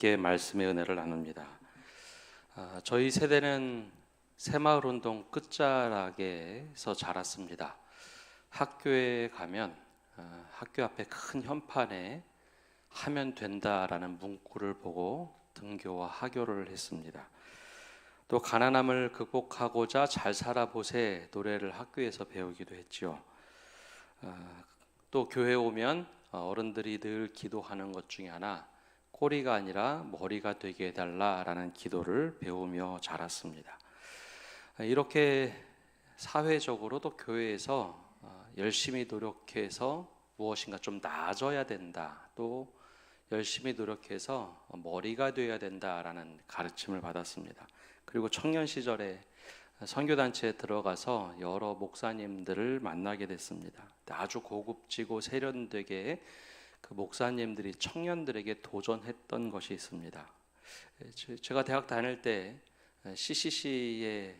함께 말씀의 은혜를 나눕니다. 저희 세대는 새마을운동 끝자락에서 자랐습니다. 학교에 가면 학교 앞에 큰 현판에 하면 된다라는 문구를 보고 등교와 하교를 했습니다. 또 가난함을 극복하고자 잘 살아보세 노래를 학교에서 배우기도 했죠. 또 교회 오면 어른들이 늘 기도하는 것 중에 하나, 꼬리가 아니라 머리가 되게 해달라라는 기도를 배우며 자랐습니다. 이렇게 사회적으로 또 교회에서 열심히 노력해서 무엇인가 좀 나아져야 된다, 또 열심히 노력해서 머리가 되어야 된다라는 가르침을 받았습니다. 그리고 청년 시절에 선교단체에 들어가서 여러 목사님들을 만나게 됐습니다. 아주 고급지고 세련되게 그 목사님들이 청년들에게 도전했던 것이 있습니다. 제가 대학 다닐 때 CCC의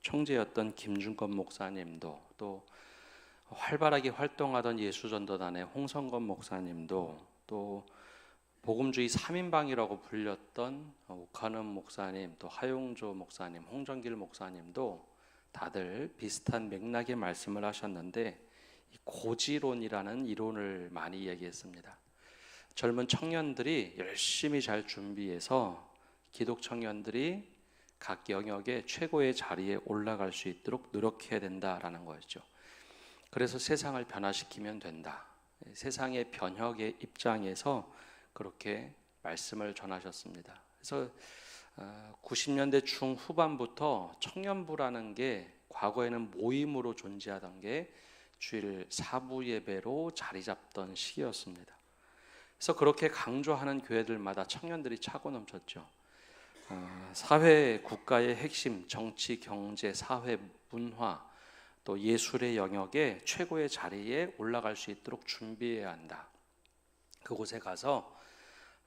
총재였던 김준건 목사님도, 또 활발하게 활동하던 예수전도단의 홍성건 목사님도, 또 복음주의 3인방이라고 불렸던 오카는 목사님, 또 하용조 목사님, 홍정길 목사님도 다들 비슷한 맥락의 말씀을 하셨는데, 고지론이라는 이론을 많이 얘기했습니다. 젊은 청년들이 열심히 잘 준비해서 기독 청년들이 각 영역의 최고의 자리에 올라갈 수 있도록 노력해야 된다라는 거였죠. 그래서 세상을 변화시키면 된다. 세상의 변혁의 입장에서 그렇게 말씀을 전하셨습니다. 그래서 90년대 중후반부터 청년부라는 게 과거에는 모임으로 존재하던 게 주일 사부 예배로 자리 잡던 시기였습니다. 그래서 그렇게 강조하는 교회들마다 청년들이 차고 넘쳤죠. 사회, 국가의 핵심, 정치, 경제, 사회, 문화, 또 예술의 영역에 최고의 자리에 올라갈 수 있도록 준비해야 한다. 그곳에 가서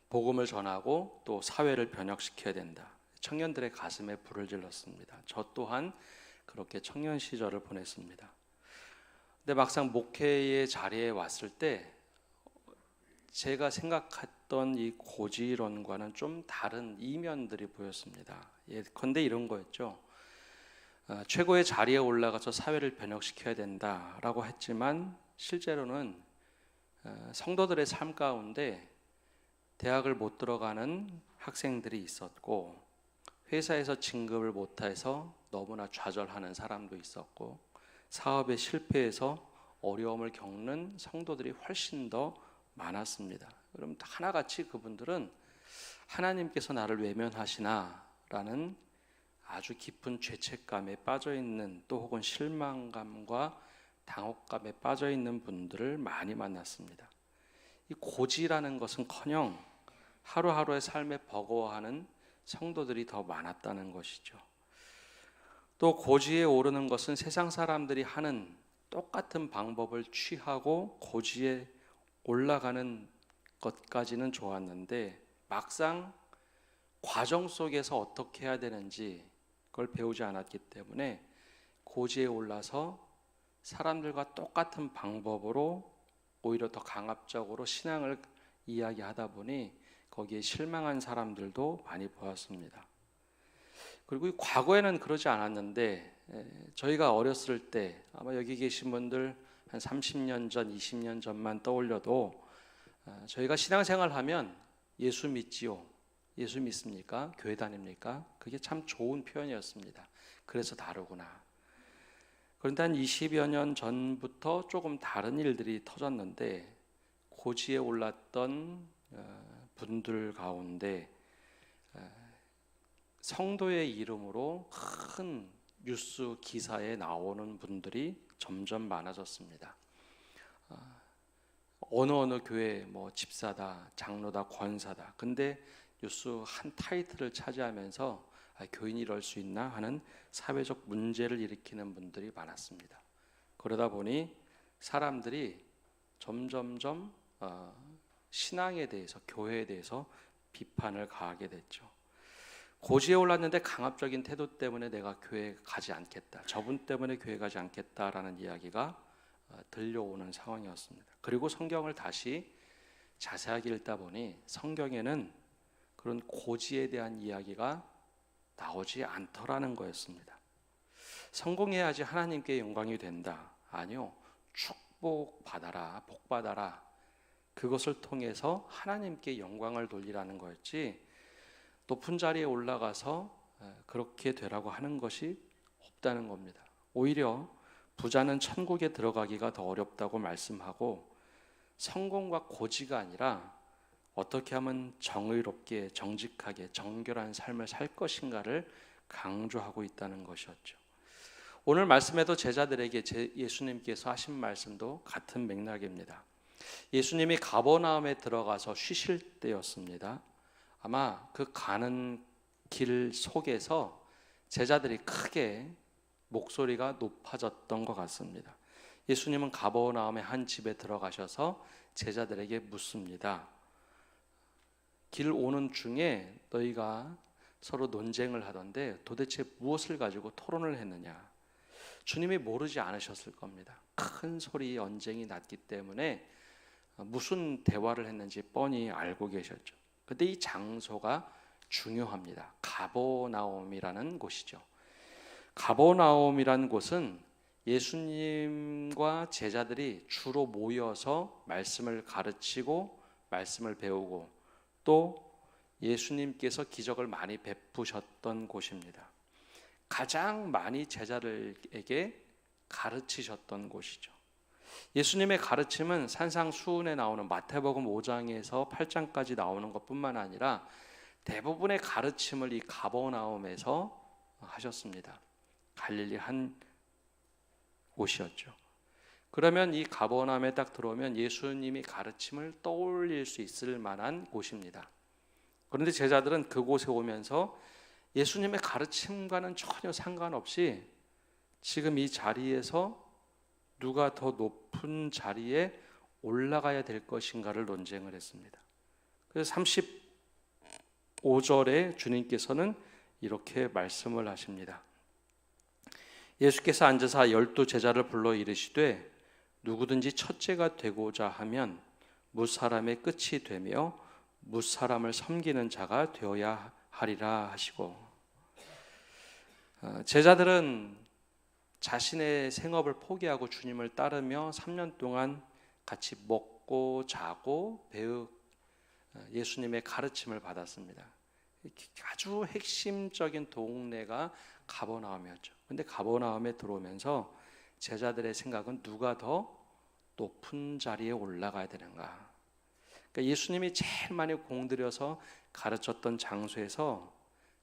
복음을 전하고 또 사회를 변혁시켜야 된다. 청년들의 가슴에 불을 질렀습니다. 저 또한 그렇게 청년 시절을 보냈습니다. 근데 막상 목회의 자리에 왔을 때 제가 생각했던 이 고지론과는 좀 다른 이면들이 보였습니다. 예컨대 이런 거였죠. 최고의 자리에 올라가서 사회를 변혁시켜야 된다라고 했지만 실제로는 성도들의 삶 가운데 대학을 못 들어가는 학생들이 있었고, 회사에서 진급을 못해서 너무나 좌절하는 사람도 있었고, 사업에 실패해서 어려움을 겪는 성도들이 훨씬 더 많았습니다. 그럼 하나같이 그분들은 하나님께서 나를 외면하시나라는 아주 깊은 죄책감에 빠져있는, 또 혹은 실망감과 당혹감에 빠져있는 분들을 많이 만났습니다. 이 고지라는 것은커녕 하루하루의 삶에 버거워하는 성도들이 더 많았다는 것이죠. 또 고지에 오르는 것은 세상 사람들이 하는 똑같은 방법을 취하고 고지에 올라가는 것까지는 좋았는데, 막상 과정 속에서 어떻게 해야 되는지 그걸 배우지 않았기 때문에 고지에 올라서 사람들과 똑같은 방법으로 오히려 더 강압적으로 신앙을 이야기하다 보니 거기에 실망한 사람들도 많이 보았습니다. 그리고 과거에는 그러지 않았는데, 저희가 어렸을 때 아마 여기 계신 분들 한 30년 전, 20년 전만 떠올려도 저희가 신앙생활하면 예수 믿지요? 예수 믿습니까? 교회 다닙니까? 그게 참 좋은 표현이었습니다. 그래서 다르구나. 그런데 한 20여 년 전부터 조금 다른 일들이 터졌는데, 고지에 올랐던 분들 가운데 성도의 이름으로 큰 뉴스 기사에 나오는 분들이 점점 많아졌습니다. 어느 교회 집사다, 장로다, 권사다. 근데 뉴스 한 타이틀을 차지하면서 교인이 이럴 수 있나 하는 사회적 문제를 일으키는 분들이 많았습니다. 그러다 보니 사람들이 점점점 신앙에 대해서, 교회에 대해서 비판을 가하게 됐죠. 고지에 올랐는데 강압적인 태도 때문에 내가 교회 가지 않겠다, 저분 때문에 교회 가지 않겠다라는 이야기가 들려오는 상황이었습니다. 그리고 성경을 다시 자세하게 읽다 보니 성경에는 그런 고지에 대한 이야기가 나오지 않더라는 거였습니다. 성공해야지 하나님께 영광이 된다. 아니요. 축복 받아라, 복 받아라. 그것을 통해서 하나님께 영광을 돌리라는 거였지, 높은 자리에 올라가서 그렇게 되라고 하는 것이 없다는 겁니다. 오히려 부자는 천국에 들어가기가 더 어렵다고 말씀하고, 성공과 고지가 아니라 어떻게 하면 정의롭게, 정직하게, 정결한 삶을 살 것인가를 강조하고 있다는 것이었죠. 오늘 말씀에도 제자들에게 예수님께서 하신 말씀도 같은 맥락입니다. 예수님이 가버나움에 들어가서 쉬실 때였습니다. 아마 그 가는 길 속에서 제자들이 크게 목소리가 높아졌던 것 같습니다. 예수님은 가버나움의 한 집에 들어가셔서 제자들에게 묻습니다. 길 오는 중에 너희가 서로 논쟁을 하던데 도대체 무엇을 가지고 토론을 했느냐? 주님이 모르지 않으셨을 겁니다. 큰 소리 언쟁이 났기 때문에 무슨 대화를 했는지 뻔히 알고 계셨죠. 근데 이 장소가 중요합니다. 가버나움이라는 곳이죠. 가버나움이라는 곳은 예수님과 제자들이 주로 모여서 말씀을 가르치고 말씀을 배우고 또 예수님께서 기적을 많이 베푸셨던 곳입니다. 가장 많이 제자들에게 가르치셨던 곳이죠. 예수님의 가르침은 산상수훈에 나오는 마태복음 5장에서 8장까지 나오는 것뿐만 아니라 대부분의 가르침을 이 가버나움에서 하셨습니다. 갈릴리 한 곳이었죠. 그러면 이 가버나움에 딱 들어오면 예수님이 가르침을 떠올릴 수 있을 만한 곳입니다. 그런데 제자들은 그곳에 오면서 예수님의 가르침과는 전혀 상관없이 지금 이 자리에서 누가 더 높은 자리에 올라가야 될 것인가를 논쟁을 했습니다. 그래서 35절에 주님께서는 이렇게 말씀을 하십니다. 예수께서 앉으사 12 제자를 불러 이르시되 누구든지 첫째가 되고자 하면 무사람의 끝이 되며 무사람을 섬기는 자가 되어야 하리라 하시고, 제자들은 자신의 생업을 포기하고 주님을 따르며 3년 동안 같이 먹고 자고 예수님의 가르침을 받았습니다. 아주 핵심적인 동네가 가버나움이었죠. 근데 가버나움에 들어오면서 제자들의 생각은 누가 더 높은 자리에 올라가야 되는가. 그러니까 예수님이 제일 많이 공들여서 가르쳤던 장소에서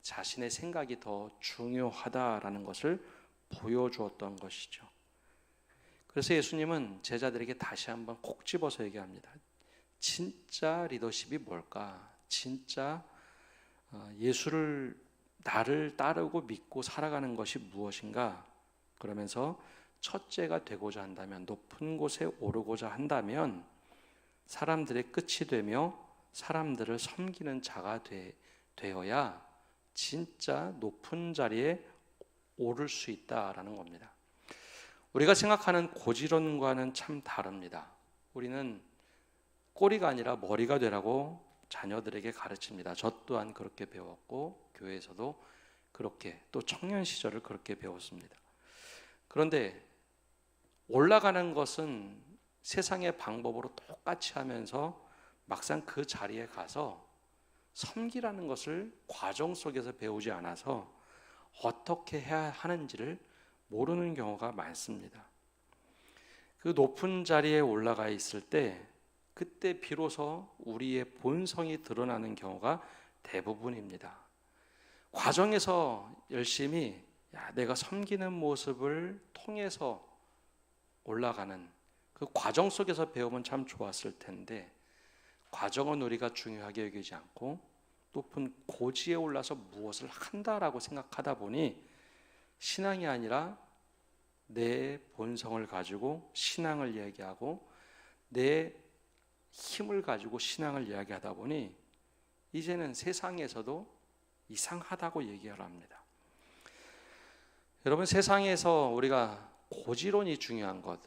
자신의 생각이 더 중요하다라는 것을 보여주었던 것이죠. 그래서 예수님은 제자들에게 다시 한번 콕 집어서 얘기합니다. 진짜 리더십이 뭘까? 진짜 예수를 나를 따르고 믿고 살아가는 것이 무엇인가? 그러면서 첫째가 되고자 한다면, 높은 곳에 오르고자 한다면 사람들의 끝이 되며 사람들을 섬기는 자가 되어야 진짜 높은 자리에 오를 수 있다라는 겁니다. 우리가 생각하는 고지론과는 참 다릅니다. 우리는 꼬리가 아니라 머리가 되라고 자녀들에게 가르칩니다. 저 또한 그렇게 배웠고 교회에서도 그렇게, 또 청년 시절을 그렇게 배웠습니다. 그런데 올라가는 것은 세상의 방법으로 똑같이 하면서 막상 그 자리에 가서 섬기라는 것을 과정 속에서 배우지 않아서 어떻게 해야 하는지를 모르는 경우가 많습니다. 그 높은 자리에 올라가 있을 때 그때 비로소 우리의 본성이 드러나는 경우가 대부분입니다. 과정에서 열심히 내가 섬기는 모습을 통해서 올라가는 그 과정 속에서 배우면 참 좋았을 텐데, 과정은 우리가 중요하게 여기지 않고 높은 고지에 올라서 무엇을 한다라고 생각하다 보니 신앙이 아니라 내 본성을 가지고 신앙을 이야기하고 내 힘을 가지고 신앙을 이야기하다 보니 이제는 세상에서도 이상하다고 얘기를 합니다. 여러분, 세상에서 우리가 고지론이 중요한 것,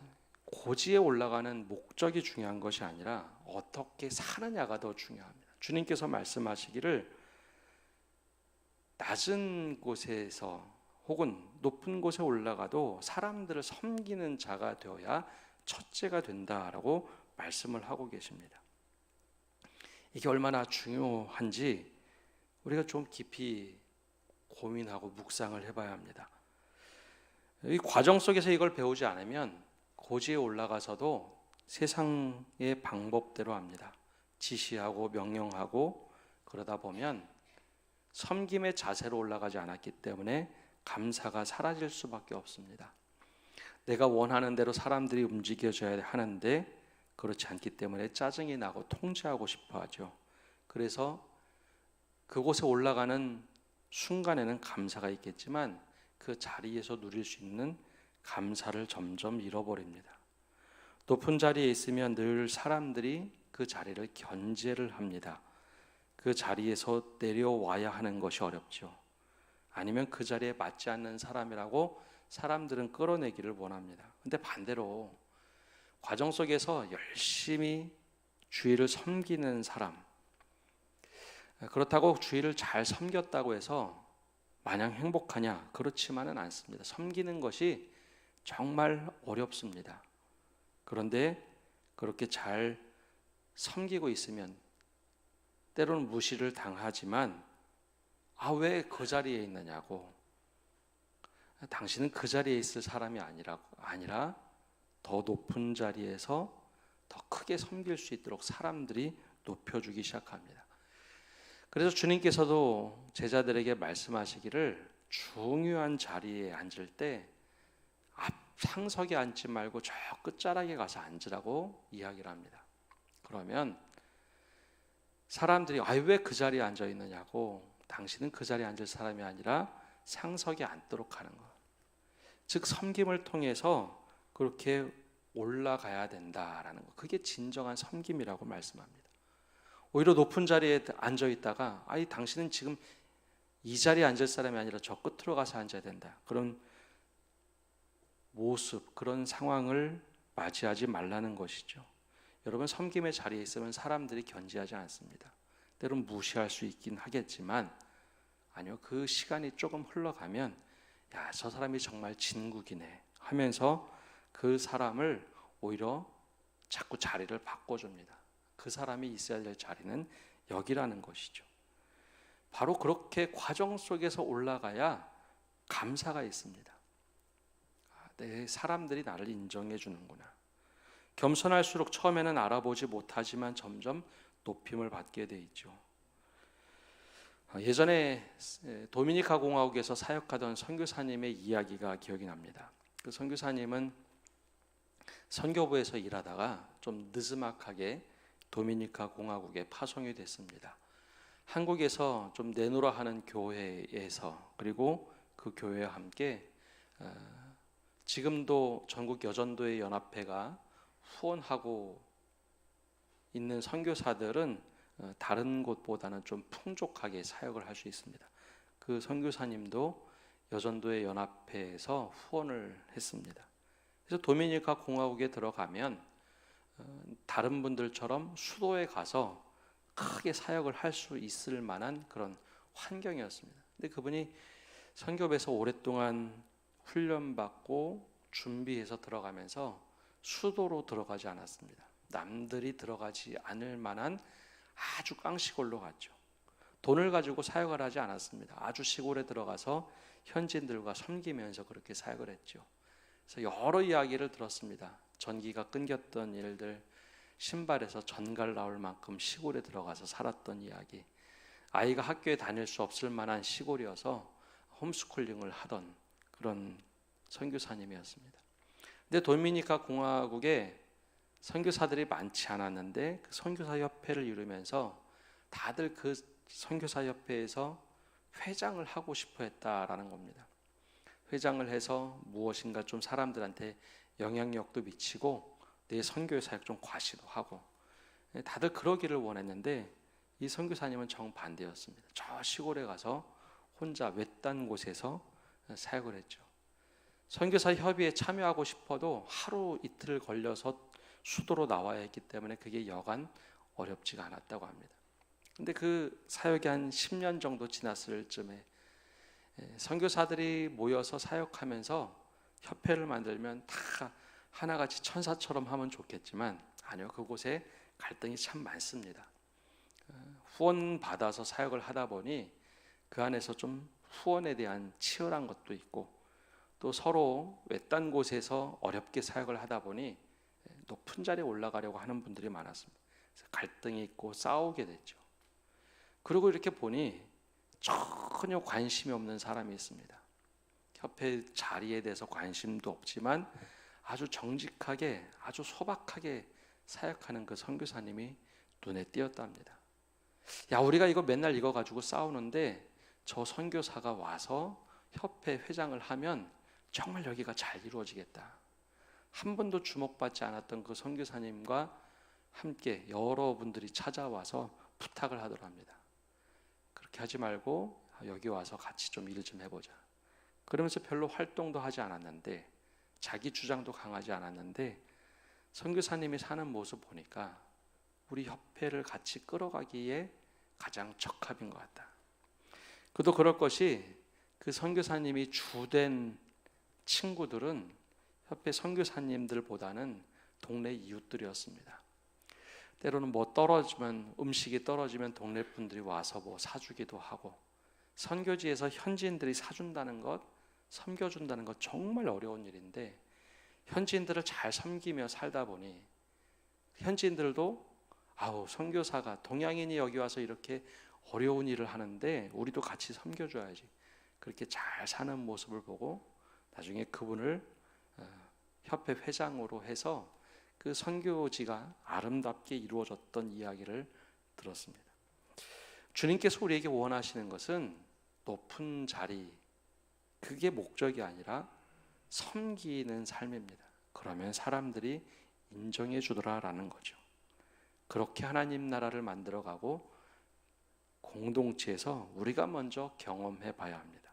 고지에 올라가는 목적이 중요한 것이 아니라 어떻게 사느냐가 더 중요합니다. 주님께서 말씀하시기를 낮은 곳에서 혹은 높은 곳에 올라가도 사람들을 섬기는 자가 되어야 첫째가 된다라고 말씀을 하고 계십니다. 이게 얼마나 중요한지 우리가 좀 깊이 고민하고 묵상을 해봐야 합니다. 이 과정 속에서 이걸 배우지 않으면 고지에 올라가서도 세상의 방법대로 합니다. 지시하고 명령하고 그러다 보면 섬김의 자세로 올라가지 않았기 때문에 감사가 사라질 수밖에 없습니다. 내가 원하는 대로 사람들이 움직여져야 하는데 그렇지 않기 때문에 짜증이 나고 통제하고 싶어 하죠. 그래서 그곳에 올라가는 순간에는 감사가 있겠지만 그 자리에서 누릴 수 있는 감사를 점점 잃어버립니다. 높은 자리에 있으면 늘 사람들이 그 자리를 견제를 합니다. 그 자리에서 내려와야 하는 것이 어렵죠. 아니면 그 자리에 맞지 않는 사람이라고 사람들은 끌어내기를 원합니다. 근데 반대로 과정 속에서 열심히 주의를 섬기는 사람, 그렇다고 주의를 잘 섬겼다고 해서 마냥 행복하냐? 그렇지만은 않습니다. 섬기는 것이 정말 어렵습니다. 그런데 그렇게 잘 섬기고 있으면 때로는 무시를 당하지만 왜 그 자리에 있느냐고, 당신은 그 자리에 있을 사람이 아니라 더 높은 자리에서 더 크게 섬길 수 있도록 사람들이 높여주기 시작합니다. 그래서 주님께서도 제자들에게 말씀하시기를 중요한 자리에 앉을 때 앞 상석에 앉지 말고 저 끝자락에 가서 앉으라고 이야기를 합니다. 그러면 사람들이 왜 그 자리에 앉아 있느냐고, 당신은 그 자리에 앉을 사람이 아니라 상석에 앉도록 하는 것. 즉 섬김을 통해서 그렇게 올라가야 된다라는 것. 그게 진정한 섬김이라고 말씀합니다. 오히려 높은 자리에 앉아 있다가 당신은 지금 이 자리에 앉을 사람이 아니라 저 끝으로 가서 앉아야 된다. 그런 모습, 그런 상황을 맞이하지 말라는 것이죠. 여러분, 섬김의 자리에 있으면 사람들이 견제하지 않습니다. 때론 무시할 수 있긴 하겠지만 아니요, 그 시간이 조금 흘러가면 저 사람이 정말 진국이네 하면서 그 사람을 오히려 자꾸 자리를 바꿔줍니다. 그 사람이 있어야 될 자리는 여기라는 것이죠. 바로 그렇게 과정 속에서 올라가야 감사가 있습니다. 사람들이 나를 인정해 주는구나. 겸손할수록 처음에는 알아보지 못하지만 점점 높임을 받게 돼 있죠. 예전에 도미니카 공화국에서 사역하던 선교사님의 이야기가 기억이 납니다. 그 선교사님은 선교부에서 일하다가 좀 느즈막하게 도미니카 공화국에 파송이 됐습니다. 한국에서 좀 내노라 하는 교회에서, 그리고 그 교회와 함께 지금도 전국 여전도회 연합회가 후원하고 있는 선교사들은 다른 곳보다는 좀 풍족하게 사역을 할 수 있습니다. 그 선교사님도 여전도회 연합회에서 후원을 했습니다. 그래서 도미니카 공화국에 들어가면 다른 분들처럼 수도에 가서 크게 사역을 할 수 있을 만한 그런 환경이었습니다. 근데 그분이 선교부에서 오랫동안 훈련받고 준비해서 들어가면서 수도로 들어가지 않았습니다. 남들이 들어가지 않을 만한 아주 깡시골로 갔죠. 돈을 가지고 사역을 하지 않았습니다. 아주 시골에 들어가서 현지인들과 섬기면서 그렇게 사역을 했죠. 그래서 여러 이야기를 들었습니다. 전기가 끊겼던 일들, 신발에서 전갈 나올 만큼 시골에 들어가서 살았던 이야기, 아이가 학교에 다닐 수 없을 만한 시골이어서 홈스쿨링을 하던 그런 선교사님이었습니다. 근데 도미니카 공화국에 선교사들이 많지 않았는데 그 선교사 협회를 이루면서 다들 그 선교사 협회에서 회장을 하고 싶어 했다라는 겁니다. 회장을 해서 무엇인가 좀 사람들한테 영향력도 미치고 내 선교 사역 좀 과시도 하고, 다들 그러기를 원했는데 이 선교사님은 정반대였습니다. 저 시골에 가서 혼자 외딴 곳에서 사역을 했죠. 선교사 협의에 참여하고 싶어도 하루 이틀 걸려서 수도로 나와야 했기 때문에 그게 여간 어렵지가 않았다고 합니다. 근데 그 사역이 한 10년 정도 지났을 쯤에 선교사들이 모여서 사역하면서 협회를 만들면 다 하나같이 천사처럼 하면 좋겠지만 아니요, 그곳에 갈등이 참 많습니다. 후원 받아서 사역을 하다 보니 그 안에서 좀 후원에 대한 치열한 것도 있고, 또 서로 외딴 곳에서 어렵게 사역을 하다 보니 높은 자리에 올라가려고 하는 분들이 많았습니다. 그래서 갈등이 있고 싸우게 됐죠. 그리고 이렇게 보니 전혀 관심이 없는 사람이 있습니다. 협회 자리에 대해서 관심도 없지만 아주 정직하게, 아주 소박하게 사역하는 그 선교사님이 눈에 띄었답니다. 야, 우리가 이거 맨날 이거 가지고 싸우는데 저 선교사가 와서 협회 회장을 하면 정말 여기가 잘 이루어지겠다. 한 번도 주목받지 않았던 그 선교사님과 함께 여러분들이 찾아와서 부탁을 하더랍니다. 그렇게 하지 말고 여기 와서 같이 좀 일 좀 해보자. 그러면서 별로 활동도 하지 않았는데, 자기 주장도 강하지 않았는데, 선교사님이 사는 모습 보니까 우리 협회를 같이 끌어가기에 가장 적합인 것 같다. 그도 그럴 것이, 그 선교사님이 주된 친구들은 협회 선교사님들보다는 동네 이웃들이었습니다. 때로는 뭐 떨어지면, 음식이 떨어지면 동네 분들이 와서 뭐 사주기도 하고, 선교지에서 현지인들이 사준다는 것, 섬겨준다는 것 정말 어려운 일인데, 현지인들을 잘 섬기며 살다 보니 현지인들도 아우, 선교사가, 동양인이 여기 와서 이렇게 어려운 일을 하는데 우리도 같이 섬겨줘야지, 그렇게 잘 사는 모습을 보고 나중에 그분을 협회 회장으로 해서 그 선교지가 아름답게 이루어졌던 이야기를 들었습니다. 주님께서 우리에게 원하시는 것은 높은 자리, 그게 목적이 아니라 섬기는 삶입니다. 그러면 사람들이 인정해 주더라라는 거죠. 그렇게 하나님 나라를 만들어가고 공동체에서 우리가 먼저 경험해 봐야 합니다.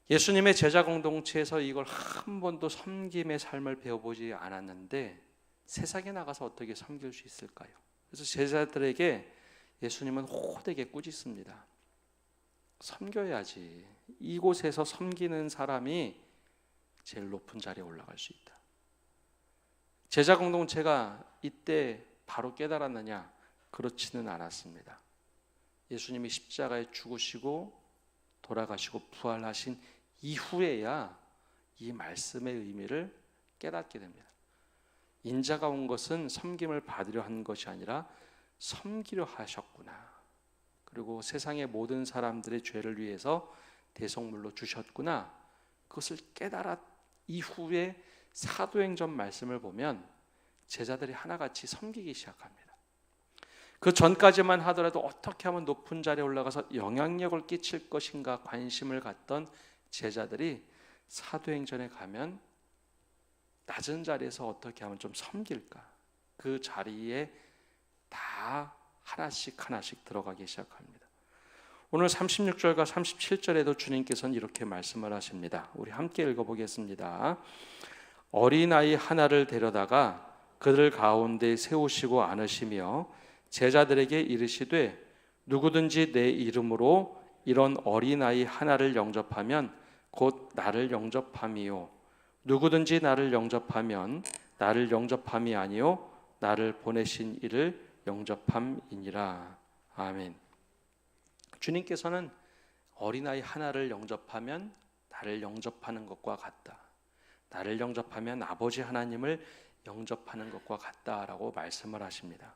예수님의 제자 공동체에서 이걸 한 번도 섬김의 삶을 배워보지 않았는데 세상에 나가서 어떻게 섬길 수 있을까요? 그래서 제자들에게 예수님은 호되게 꾸짖습니다. 섬겨야지. 이곳에서 섬기는 사람이 제일 높은 자리에 올라갈 수 있다. 제자 공동체가 이때 바로 깨달았느냐? 그렇지는 않았습니다. 예수님이 십자가에 죽으시고 돌아가시고 부활하신 이후에야 이 말씀의 의미를 깨닫게 됩니다. 인자가 온 것은 섬김을 받으려 한 것이 아니라 섬기려 하셨구나. 그리고 세상의 모든 사람들의 죄를 위해서 대속물로 주셨구나. 그것을 깨달아 이후에 사도행전 말씀을 보면 제자들이 하나같이 섬기기 시작합니다. 그 전까지만 하더라도 어떻게 하면 높은 자리에 올라가서 영향력을 끼칠 것인가 관심을 갖던 제자들이 사도행전에 가면 낮은 자리에서 어떻게 하면 좀 섬길까, 그 자리에 다 하나씩 들어가기 시작합니다. 오늘 36절과 37절에도 주님께서는 이렇게 말씀을 하십니다. 우리 함께 읽어보겠습니다. 어린아이 하나를 데려다가 그들 가운데 세우시고 안으시며 제자들에게 이르시되 누구든지 내 이름으로 이런 어린아이 하나를 영접하면 곧 나를 영접함이요, 누구든지 나를 영접하면 나를 영접함이 아니요 나를 보내신 이를 영접함이니라. 아멘. 주님께서는 어린아이 하나를 영접하면 나를 영접하는 것과 같다, 나를 영접하면 아버지 하나님을 영접하는 것과 같다라고 말씀을 하십니다.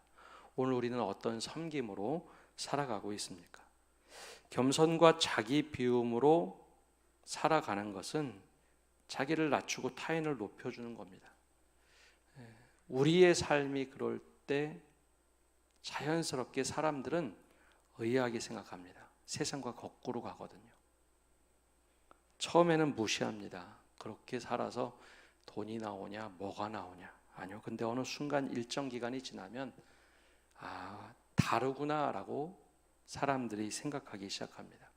오늘 우리는 어떤 섬김으로 살아가고 있습니까? 겸손과 자기 비움으로 살아가는 것은 자기를 낮추고 타인을 높여주는 겁니다. 우리의 삶이 그럴 때 자연스럽게 사람들은 의아하게 생각합니다. 세상과 거꾸로 가거든요. 처음에는 무시합니다. 그렇게 살아서 돈이 나오냐, 뭐가 나오냐. 아니요. 근데 어느 순간 일정 기간이 지나면 다르구나라고 사람들이 생각하기 시작합니다.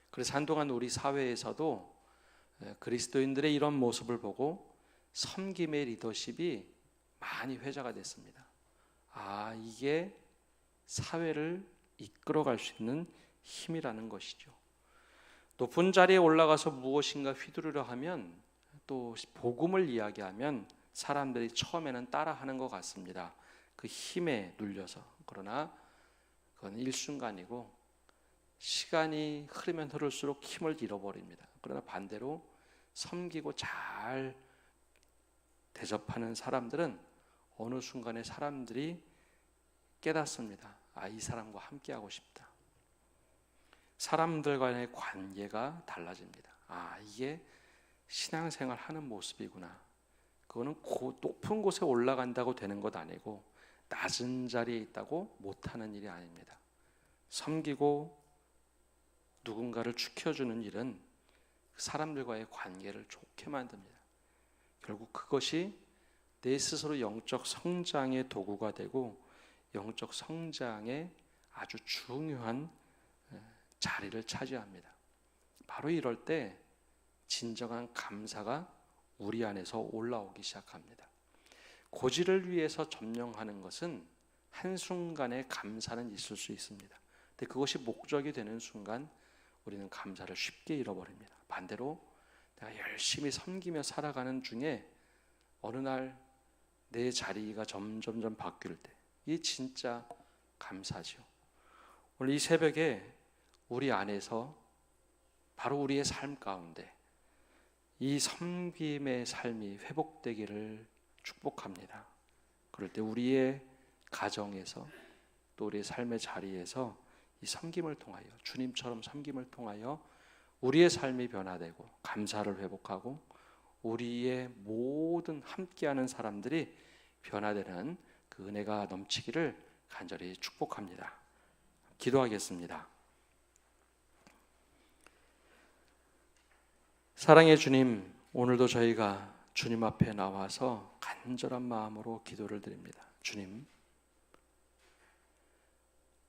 그래서 한동안 우리 사회에서도 그리스도인들의 이런 모습을 보고 섬김의 리더십이 많이 회자가 됐습니다. 이게 사회를 이끌어갈 수 있는 힘이라는 것이죠. 높은 자리에 올라가서 무엇인가 휘두르려 하면, 또 복음을 이야기하면 사람들이 처음에는 따라하는 것 같습니다. 그 힘에 눌려서. 그러나 그건 일순간이고 시간이 흐르면 흐를수록 힘을 잃어버립니다. 그러나 반대로 섬기고 잘 대접하는 사람들은 어느 순간에 사람들이 깨닫습니다. 아, 이 사람과 함께하고 싶다. 사람들과의 관계가 달라집니다. 아, 이게 신앙생활 하는 모습이구나. 그거는 높은 곳에 올라간다고 되는 것 아니고 낮은 자리에 있다고 못하는 일이 아닙니다. 섬기고 누군가를 지켜주는 일은 사람들과의 관계를 좋게 만듭니다. 결국 그것이 내 스스로 영적 성장의 도구가 되고 영적 성장의 아주 중요한 자리를 차지합니다. 바로 이럴 때 진정한 감사가 우리 안에서 올라오기 시작합니다. 고지를 위해서 점령하는 것은 한순간의 감사는 있을 수 있습니다. 근데 그것이 목적이 되는 순간 우리는 감사를 쉽게 잃어버립니다. 반대로 내가 열심히 섬기며 살아가는 중에 어느 날 내 자리가 점점점 바뀔 때, 이 진짜 감사죠. 오늘 이 새벽에 우리 안에서 바로 우리의 삶 가운데 이 섬김의 삶이 회복되기를 축복합니다. 그럴 때 우리의 가정에서 또 우리의 삶의 자리에서 이 섬김을 통하여, 주님처럼 섬김을 통하여 우리의 삶이 변화되고 감사를 회복하고 우리의 모든 함께하는 사람들이 변화되는 그 은혜가 넘치기를 간절히 축복합니다. 기도하겠습니다. 사랑의 주님, 오늘도 저희가 주님 앞에 나와서 간절한 마음으로 기도를 드립니다. 주님,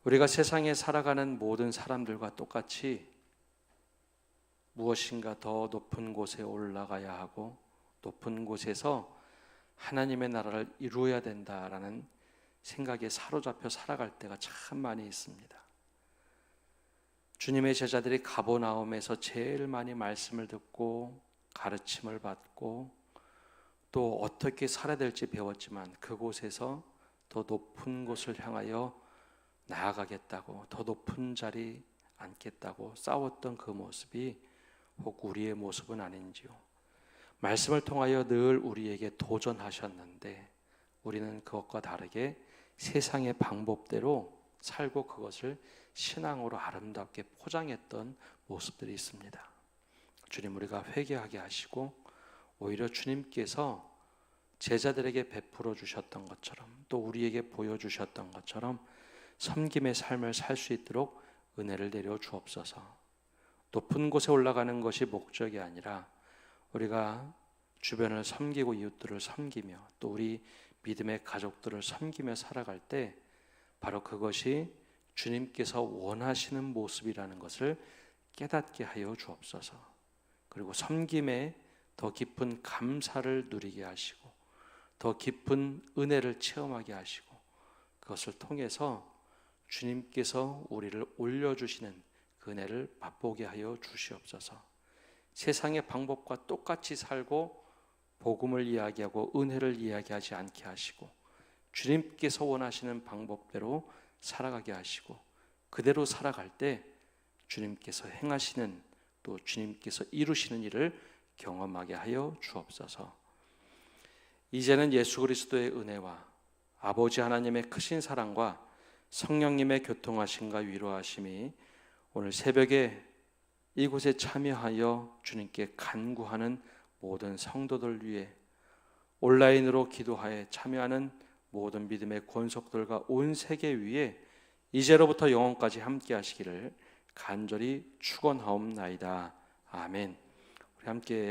우리가 세상에 살아가는 모든 사람들과 똑같이 무엇인가 더 높은 곳에 올라가야 하고 높은 곳에서 하나님의 나라를 이루어야 된다라는 생각에 사로잡혀 살아갈 때가 참 많이 있습니다. 주님의 제자들이 가버나움에서 제일 많이 말씀을 듣고 가르침을 받고 또 어떻게 살아야 될지 배웠지만 그곳에서 더 높은 곳을 향하여 나아가겠다고, 더 높은 자리 앉겠다고 싸웠던 그 모습이 혹 우리의 모습은 아닌지요. 말씀을 통하여 늘 우리에게 도전하셨는데 우리는 그것과 다르게 세상의 방법대로 살고 그것을 신앙으로 아름답게 포장했던 모습들이 있습니다. 주님, 우리가 회개하게 하시고 오히려 주님께서 제자들에게 베풀어 주셨던 것처럼 또 우리에게 보여주셨던 것처럼 섬김의 삶을 살 수 있도록 은혜를 내려 주옵소서. 높은 곳에 올라가는 것이 목적이 아니라 우리가 주변을 섬기고 이웃들을 섬기며 또 우리 믿음의 가족들을 섬기며 살아갈 때 바로 그것이 주님께서 원하시는 모습이라는 것을 깨닫게 하여 주옵소서. 그리고 섬김에 더 깊은 감사를 누리게 하시고 더 깊은 은혜를 체험하게 하시고 그것을 통해서 주님께서 우리를 올려주시는 그 은혜를 맛보게 하여 주시옵소서. 세상의 방법과 똑같이 살고 복음을 이야기하고 은혜를 이야기하지 않게 하시고 주님께서 원하시는 방법대로 살아가게 하시고 그대로 살아갈 때 주님께서 행하시는 또 주님께서 이루시는 일을 경험하게 하여 주옵소서. 이제는 예수 그리스도의 은혜와 아버지 하나님의 크신 사랑과 성령님의 교통하심과 위로하심이 오늘 새벽에 이곳에 참여하여 주님께 간구하는 모든 성도들 위해 온라인으로 기도하에 참여하는 모든 믿음의 권속들과 온 세계 위에 이제로부터 영원까지 함께 하시기를 간절히 축원하옵나이다. 아멘. 우리 함께